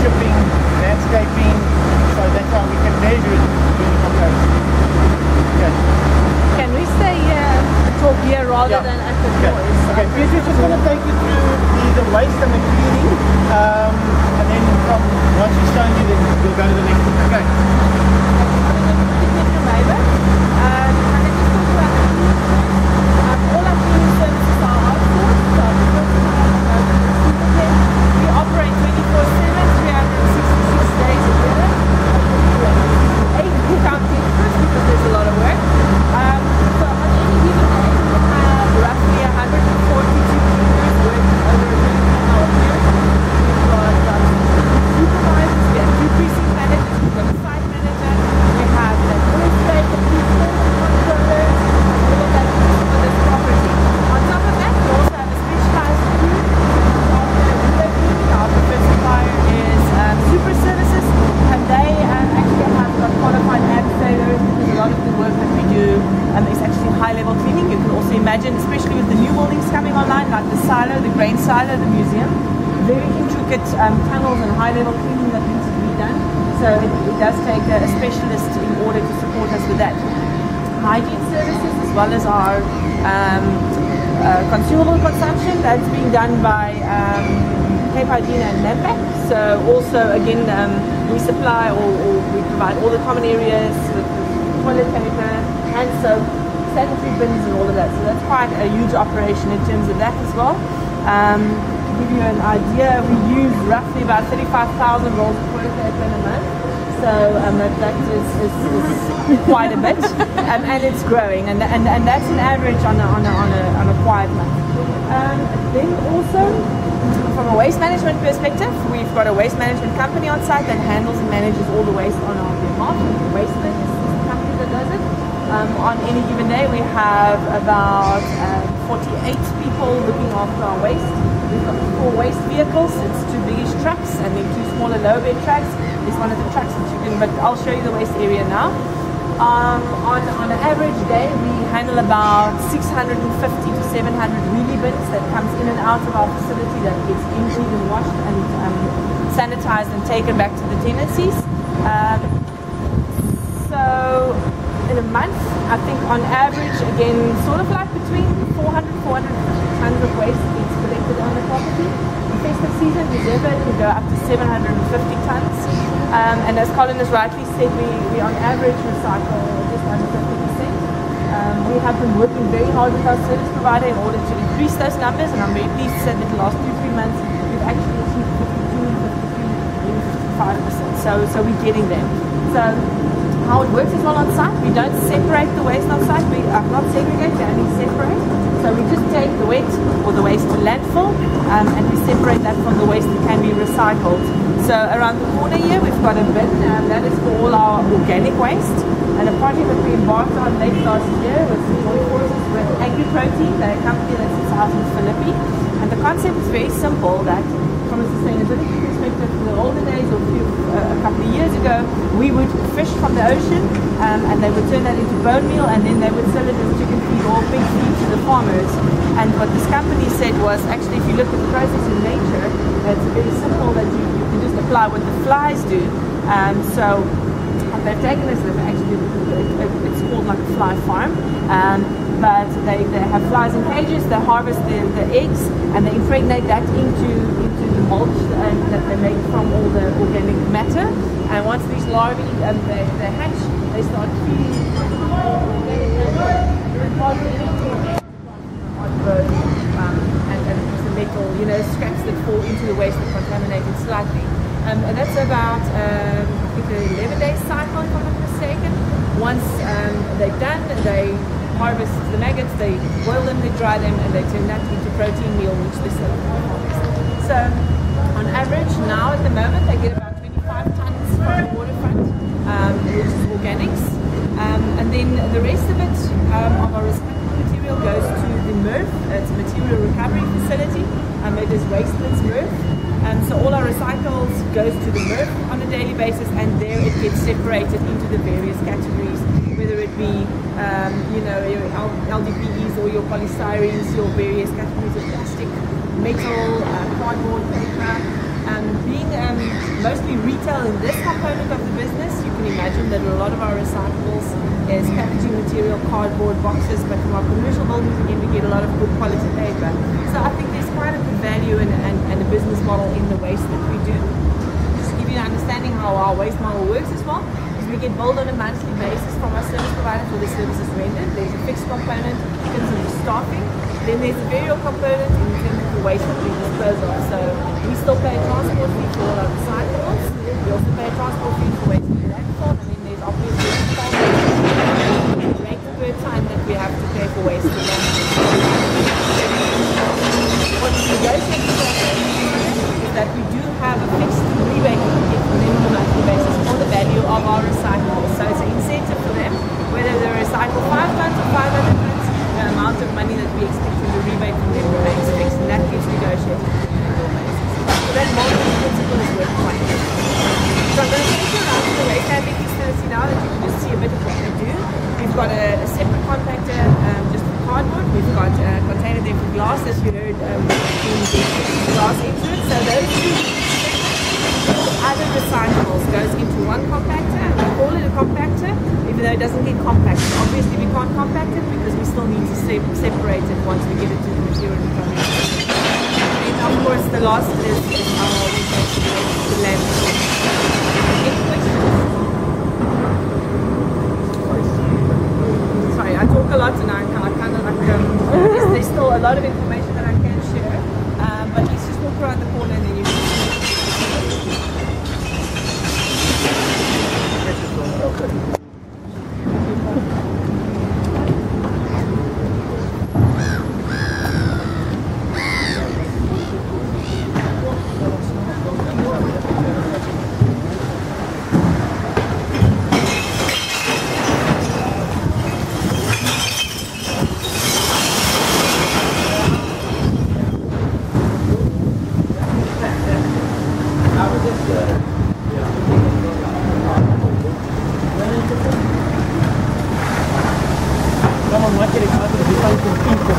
shipping, landscaping, so that's how we can measure it when we compare. Okay. Can we stay talk here rather than at the voice? Okay, Beatrice is going to take you through the waste and the cleaning, and then once she's shown you, then we'll go to the next one. Okay. All our cleaning services are outsourced. So we operate 24/7, 366 days a year. 8 counting first because there's a lot of work. So on any given day, we have roughly 142 cleaners working over a 24-hour period. We've got supervisors, we have 2 precinct managers, we've got a site manager, we have an estate, a few controllers, all of that for this property. On top of that, we also have a specialized crew. Our preferred supplier is Super Services, and they actually have got qualified abseilers because a lot of the work that we do is actually high-level cleaning. You can also imagine, especially with the new buildings coming online, like the silo, the grain silo, the museum, very intricate tunnels and high-level cleaning that needs to be done. So it does take a specialist in order to support us with that. Hygiene services, as well as our consumable consumption, that's being done by Cape Hygiene and Nampak. So also again, we supply or we provide all the common areas, with toilet paper, hand soap, sanitary bins and all of that. So that's quite a huge operation in terms of that as well. To give you an idea, we use roughly about 35,000 rolls of toilet paper in a month. So that is quite a bit, and it's growing, and that's an average on a quiet month. Then also, from a waste management perspective, we've got a waste management company on site that handles and manages all the waste on our behalf. Wasteland is the company that does it. On any given day, we have about 48 people looking after our waste. We've got 4 waste vehicles. It's 2 biggish trucks and then 2 smaller low bed trucks. This one of the trucks that you can, but I'll show you the waste area now. On an average day, we handle about 650 to 700 wheelie bins that comes in and out of our facility, that gets emptied and washed and sanitized and taken back to the tenancies. So in a month, I think on average, again, sort of like between 400 450 tons of waste gets collected on the property. In festive season, December, it can go up to 750 tons. And as Colin has rightly said, we on average recycle just under 50%. We have been working very hard with our service provider in order to increase those numbers, and I'm very pleased to say that the last 2-3 months we've actually achieved 52, 53, even 55%. So we're getting there. So how it works as well on site, we don't separate the waste on site, we are not segregate, we only separate. So we just take the wet or the waste to landfill, and we separate that from the waste that can be recycled. So around the corner here, we've got a bin, that is for all our organic waste. And a project that we embarked on late last year was with AgriProtein, a company that sits out in Philippi. And the concept is very simple, that from a sustainability perspective, in the older days or a couple of years ago, we would fish from the ocean, and they would turn that into bone meal, and then they would sell it as chicken feed or pig feed to the farmers. And what this company said was, actually, if you look at the process in nature, it's very simple, that you can just apply what the flies do. So they've taken this, actually, it's called like a fly farm, but they have flies in cages, they harvest the eggs, and they impregnate that into the mulch that they make from all the organic matter. And once these larvae they hatch, they start feeding and the metal, scraps that fall into the waste that contaminate it slightly. And that's about I think an 11-day cycle, if I'm not mistaken. Once they're done, they harvest the maggots, they boil them, they dry them, and they turn that into protein meal, which they sell at the harvest. So on average now at the moment they get about 25 tons from the waterfront, which is organics. And then the rest of it, of our recyclable material, goes to the MRF. It's a material recovery facility. It is Wasteland's MRF. So all our recycles goes to the MRF on a daily basis, and there it gets separated into the various categories, whether it be your LDPEs or your polystyrenes, your various categories of plastic, metal, cardboard, paper, Being mostly retail in this component of the business, you can imagine that a lot of our recyclables is packaging material, cardboard boxes, but from our commercial buildings again we get a lot of good quality paper. So I think there's quite a good value and a business model in the waste that we do. Just to give you an understanding how our waste model works as well, is we get billed on a monthly basis from our service provider for the services rendered. There's a fixed component in terms of the staffing. Then there's a variable component in terms of the waste that we dispose of. So we still pay a transport fee for all our recyclables. We also pay a transport fee for waste in the landfill. And then there's obviously the rate per time that we have to pay for waste in the landfill. What we negotiate is that we do have a fixed rebate that we get from them on a monthly basis for the value of our recyclables. So it's an incentive for them, whether they recycle 5 tons or 500 tons. The amount of money that we expect from the rebate from them remains fixed, and that gets negotiated on an annual basis. So that model principle is working quite well. So I'm going to take you around to the waste handling facility now that you can just see a bit of what we do. We've got a separate compactor just for cardboard. We've got a container there for glass, as you heard in the glass into it. So those two other recyclables goes into one compactor, and we call it a compactor, even though it doesn't get compacted. Obviously we can't compact it because we still need to separate it once we get it to the material recovery. And of course the last is our waste to landfill. Any questions? Sorry, I talk a lot and I kind of like there's still a lot of information that I can share, but let's just walk around the corner and then you can Someone might get excited if you find some pink or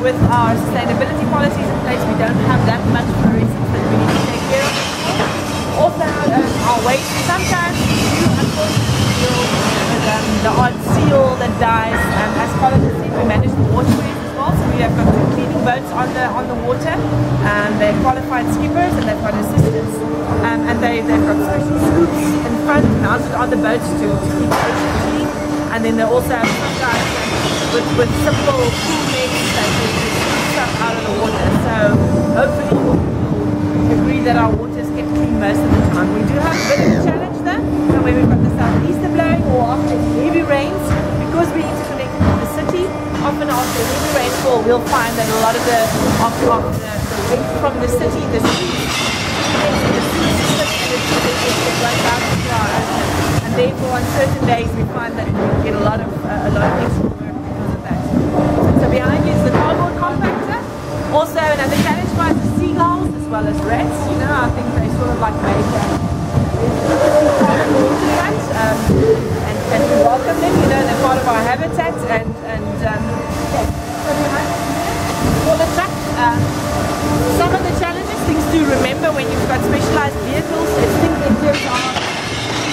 with our sustainability policies in place, we don't have that much fluorescence that we need to take care of. Also, our waste, sometimes we do unfortunately deal with the odd seal that dies. As Colin has said, we manage the waterways as well, so we have got 2 cleaning boats on the water. They're qualified skippers and they've got assistants, and they've got special scoops in front mounted on the boats to keep the ocean clean. And then they also have some guys with simple cool nets that will scoop stuff out of the water. So hopefully you'll agree that our water is kept clean most of the time. We do have a bit of a challenge though, and when we've got the southeaster blowing or after heavy rains, because we're interconnected with the city, often after heavy rainfall we'll find that a lot of the wind from the city, the streets, runs out into our ocean. And therefore on certain days we find that we get a lot of extra work because of that. So behind you is the cardboard compactor. Also another challenge for us is seagulls as well as rats. You know, I think they sort of like made and we welcome them, you know, they're part of our habitat and for the truck. Some of the challenges, things to remember when you've got specialized vehicles, is things in terms of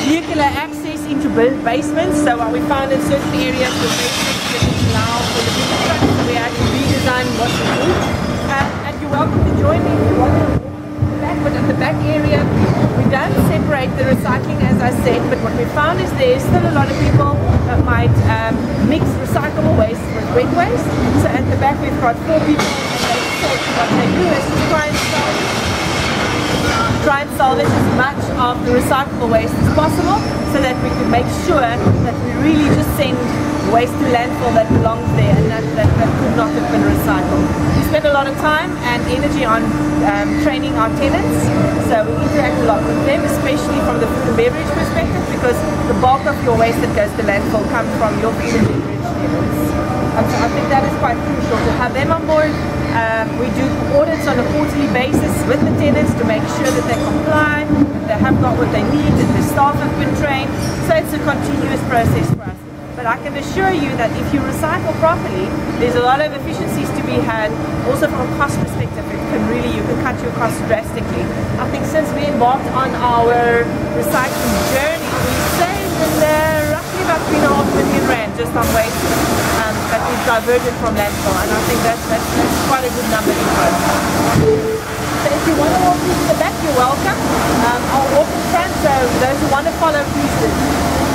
vehicular access into basements. So what we found in certain areas the basements didn't allow for the big trucks, so we had to redesign what we do. And you're welcome to join me if you want to back, but at the back area, we don't separate the recycling as I said, but what we found is there's still a lot of people that might mix recyclable waste with wet waste. So at the back we've got 4 people and they sort what they do is to try and salvage as much of the recyclable waste as possible so that we can make sure that we really just send waste to landfill that belongs there and that could not have been recycled. We spend a lot of time and energy on training our tenants, so we interact a lot with them, especially from the food and beverage perspective, because the bulk of your waste that goes to landfill comes from your food and beverage tenants. So I think that is quite crucial to have them on board. We do audits on a quarterly basis with the tenants to make sure that they comply, that they have got what they need, that the staff have been trained. So it's a continuous process for us. But I can assure you that if you recycle properly, there's a lot of efficiencies to be had. Also from a cost perspective, you can cut your costs drastically. I think since we embarked on our recycling journey, we saved roughly about R3.5 million just on waste that we've diverted from landfill, and I think that's quite a good number in front. So if you want to walk into the back, you're welcome. I'll walk in front, so those who want to follow, please do.